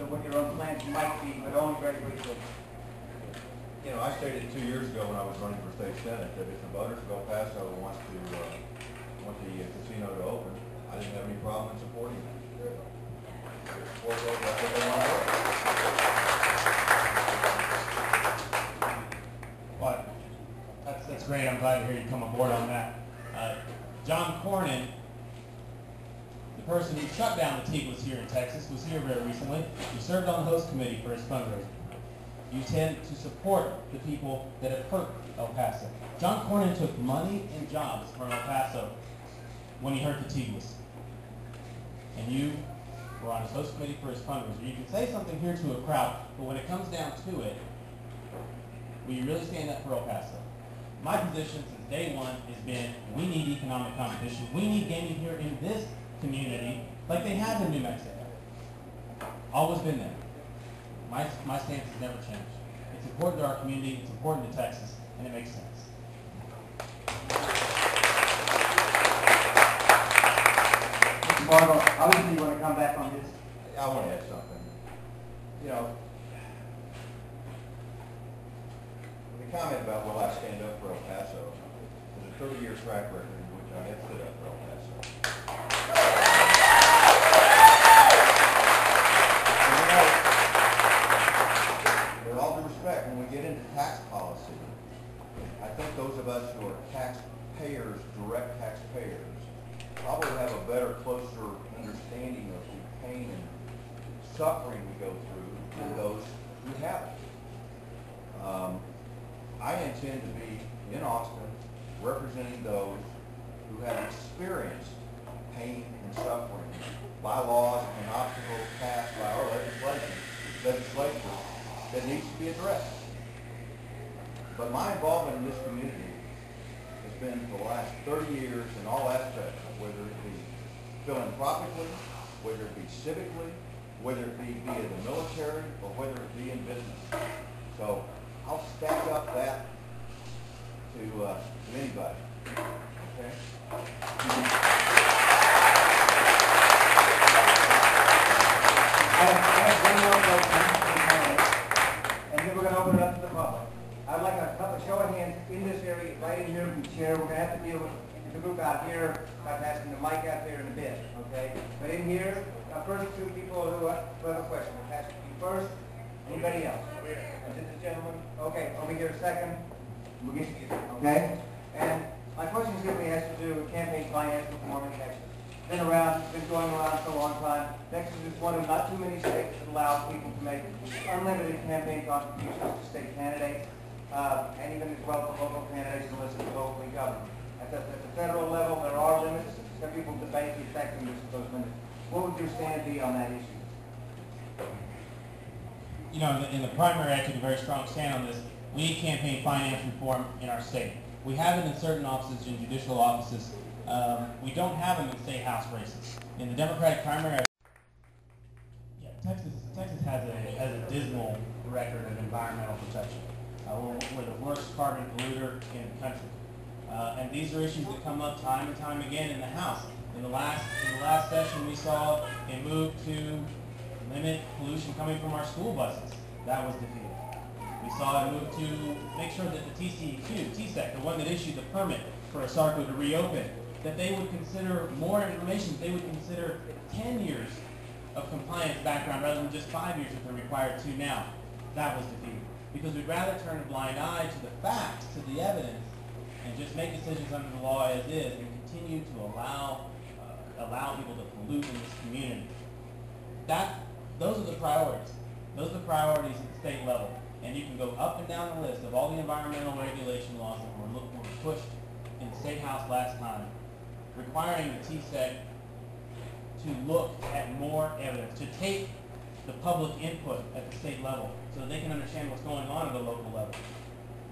of what your own plans might be, but only very briefly. You know, I stated 2 years ago when I was running for state senate that if the voters of El Paso want the casino to open, I didn't have any problem in supporting that. Support those, that's what they want to do. But that's great. I'm glad to hear you come aboard on that. John Cornyn, the person who shut down the Tiglis here in Texas, was here very recently. He served on the host committee for his fundraiser. You tend to support the people that have hurt El Paso. John Cornyn took money and jobs from El Paso when he hurt the Tiglis. And you were on his host committee for his fundraiser. You can say something here to a crowd, but when it comes down to it, will you really stand up for El Paso? My position since day one has been we need economic competition. We need gaming here in this community like they have in New Mexico. Always been there. My stance has never changed. It's important to our community, it's important to Texas, and it makes sense. Mr. Bartle, obviously you want to come back on this. I want to add something. You know, the comment about will I stand up for El Paso is a 30-year track record in which I have stood up for El Paso. With all due respect, when we get into tax policy, I think those of us who are taxpayers, direct taxpayers, probably have a better, closer understanding of the pain and suffering we go through than those who haven't. I intend to be in Austin representing those who have experienced pain and suffering by laws and obstacles passed by our legislature that needs to be addressed. But my involvement in this community has been for the last 30 years in all aspects, whether it be philanthropically, whether it be civically, whether it be via the military, or whether it be in business. So I'll stack up that to anybody. Okay? I have one more question, and then we're going to open it up to the public. I'd like a show of hands in this area, right in here in the chair. We're going to have to deal with the group out here by passing the mic out there in a bit, okay? But in here, first two people who have a question. We'll pass it to you first. Anybody else? Is it this gentleman? Okay, over here a second. We'll get you, okay? And my question simply has to do with campaign finance reform in Texas. Been going around for a long time. Texas is one of not too many states that allows people to make unlimited campaign contributions to state candidates, and even as well for local candidates unless it's locally governed. At the federal level, there are limits. Some people debate the effectiveness of those limits. What would your stand be on that issue? You know, in the primary, I took a very strong stand on this. We need campaign finance reform in our state. We have it in certain offices, in judicial offices. We don't have them in state house races. In the Democratic primary, yeah, Texas has a dismal record of environmental protection. We're the worst carbon polluter in the country. And these are issues that come up time and time again in the House. In the last session, we saw a move to limit pollution coming from our school buses. That was defeated. We saw a move to make sure that the TSEC, the one that issued the permit for ASARCO to reopen, that they would consider more information. They would consider 10 years of compliance background rather than just 5 years if they're required to now. That was defeated. Because we'd rather turn a blind eye to the facts, to the evidence, and just make decisions under the law as is and continue to allow people to pollute in this community. Those are the priorities. Those are the priorities at the state level. And you can go up and down the list of all the environmental regulation laws that were pushed in the State House last time, requiring the TSEC to look at more evidence, to take the public input at the state level so that they can understand what's going on at the local level.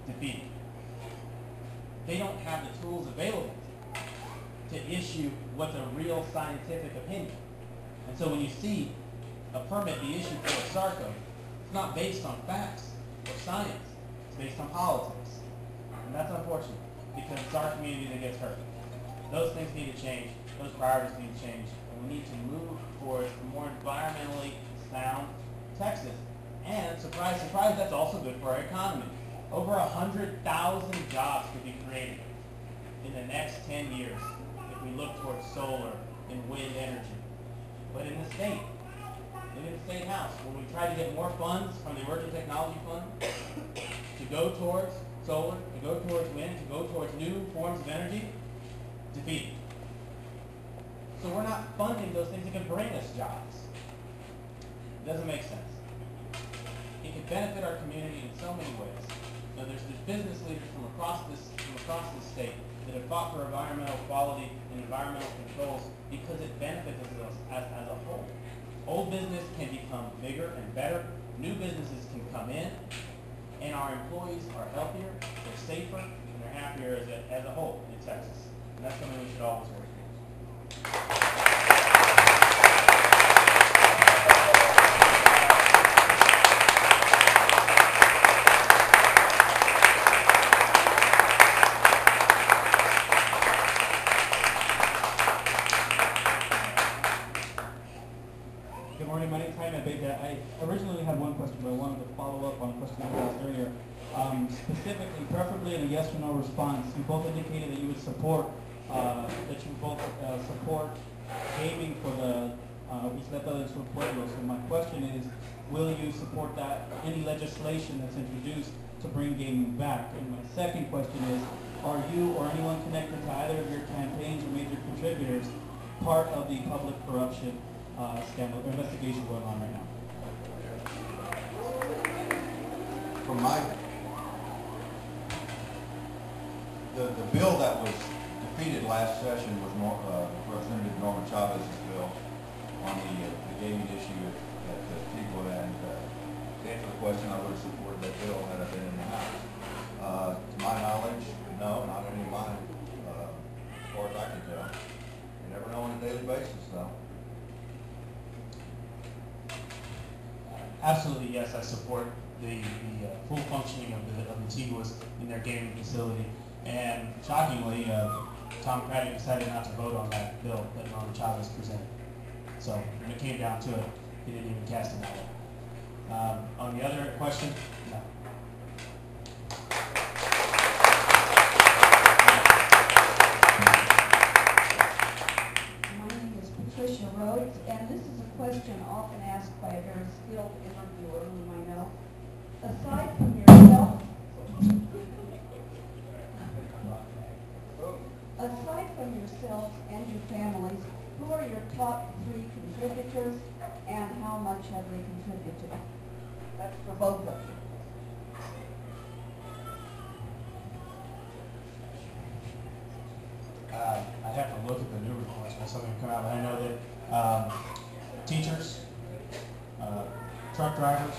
Defeated. They don't have the tools available to issue what's a real scientific opinion. And so when you see a permit be issued for ASARCO, it's not based on facts or science. It's based on politics. And that's unfortunate because it's our community that gets hurt. Those things need to change. Those priorities need to change. And we need to move towards a more environmentally sound Texas. And surprise, surprise, that's also good for our economy. Over 100,000 jobs could be created in the next 10 years if we look towards solar and wind energy. But in the state, look at the State House, when we try to get more funds from the Emerging Technology Fund to go towards solar, to go towards wind, to go towards new forms of energy, defeated. So we're not funding those things that can bring us jobs. It doesn't make sense. It can benefit our community in so many ways. Now, there's business leaders from across this state that have fought for environmental quality and environmental controls because it benefits us as a whole. Old business can become bigger and better. New businesses can come in, and our employees are healthier, they're safer, and they're happier as a whole in Texas. And that's something we should always work towards. Good morning, my name is Jaime Beta. I originally had one question, but I wanted to follow up on a question I asked earlier. Specifically, preferably in a yes or no response, you both indicated that you would support, support gaming for the Isleta del Sur Pueblo. So my question is, will you support that, any legislation that's introduced to bring gaming back? And my second question is, are you or anyone connected to either of your campaigns or major contributors part of the public corruption scandal or investigation going on right now? From the bill that was defeated last session was Representative Norman Chavez's bill on the gaming issue at Tigua, and to answer the question, I would have supported that bill had I been in the House. To my knowledge, no, not any of mine, as far as I can tell. You never know on a daily basis, though. Absolutely, yes, I support the full functioning of the Tiguas in their gaming facility. And shockingly, Tom Craddock decided not to vote on that bill that Norman Chavez presented. So when it came down to it, he didn't even cast a ballot. On the other question, no. My name is Patricia Rhodes, and this is a question often asked by a very skilled interviewer whom I know. Aside from yourself, and your families, who are your top 3 contributors, and how much have they contributed? That's for both of you. I'd have to look at the new reports when something come out, but I know that teachers, truck drivers,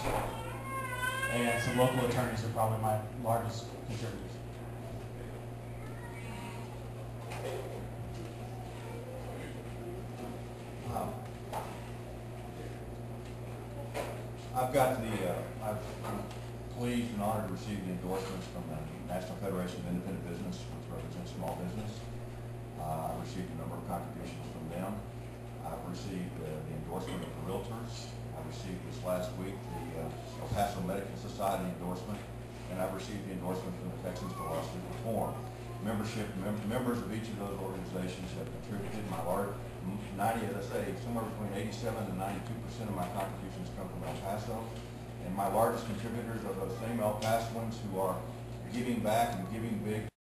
and some local attorneys are probably my largest contributors. I'm pleased and honored to receive the endorsements from the National Federation of Independent Business, which represents small business. I received a number of contributions from them. I've received the endorsement of the realtors. I received this last week the El Paso Medical Society endorsement, and I've received the endorsement from the Texans for Lawsuit Reform. Members of each of those organizations have contributed. My large 90, as I say, somewhere between 87 and 92% of my contributions come from El Paso. And my largest contributors are those same El Pasoans who are giving back and giving big